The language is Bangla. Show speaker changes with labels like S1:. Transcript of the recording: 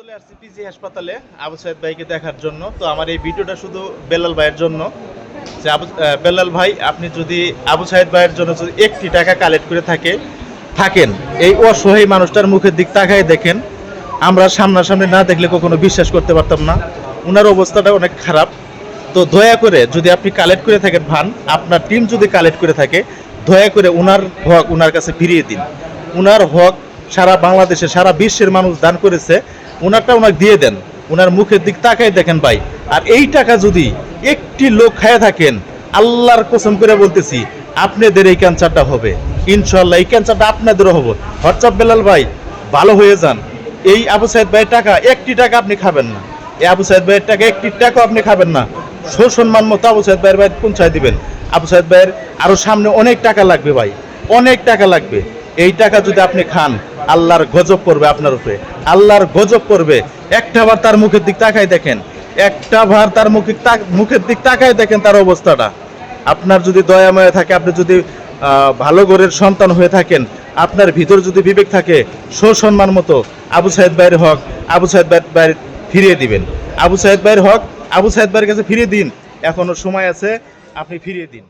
S1: চলে আসছি পিজি হাসপাতালে আবু সাইদ ভাইকে দেখার জন্য। তো আমার এই ভিডিওটা শুধু বেলাল ভাইয়ের জন্য যে বেলাল ভাই, আপনি যদি আবু সাইদ ভাইয়ের জন্য যদি 1টি টাকা কালেক্ট করে থাকেন, এই অসহায় মানুষটার মুখের দিক তাকায় দেখেন। আমরা সামনাসামনি না দেখলে কখনো বিশ্বাস করতে পারতাম না, ওনার অবস্থাটা অনেক খারাপ। তো দয়া করে যদি আপনি কালেক্ট করে থাকেন ভান, আপনার টিম যদি কালেক্ট করে থাকে, দয়া করে ওনার হক ওনার কাছে ফিরিয়ে দিন। ওনার হক সারা বাংলাদেশে সারা বিশ্বের মানুষ দান করেছে, ওনারটা ওনাকে দিয়ে দেন। ওনার মুখের দিক তাকায় দেখেন ভাই। আর এই টাকা যদি একটি লোক খায় থাকেন, আল্লাহর কসম করে বলতেছি আপনাদের এই ক্যান্সারটা হবে ইনশাল্লাহ। এই ক্যান্সারটা আপনাদেরও হবে। হোয়াটসঅ্যাপ বেলাল ভাই, ভালো হয়ে যান। এই আবু সাইদ ভাইয়ের টাকা 1টি টাকা আপনি খাবেন না। এই আবু সাইদ ভাইয়ের টাকা 1টি টাকাও আপনি খাবেন না। সম্মান মতো আবু সাইদ ভাইয়ের ভাই পৌঁছায় দিবেন। আবু সাইদ ভাইয়ের আরো সামনে অনেক টাকা লাগবে ভাই, অনেক টাকা লাগবে। এই টাকা যদি আপনি খান, আল্লাহর গজব পড়বে আপনার উপরে, আল্লাহর গজব পড়বে। একটা বার তার মুখের দিক তাকায় দেখেন, একটা বার তার মুখের দিক তাকায় দেখেন তার অবস্থাটা। আপনার যদি দয়াময় থাকে, আপনি যদি ভালো ঘরের সন্তান হয়ে থাকেন, আপনার ভিতর যদি বিবেক থাকে, সম্মান মতো আবু সাইদ ভাইয়ের হক আবু সাইদ ভাইয়ের ফিরিয়ে দিবেন। আবু সাইদ ভাইয়ের হক আবু সাইদ ভাইয়ের কাছে ফিরিয়ে দিন। এখনো সময় আছে, আপনি ফিরিয়ে দিন।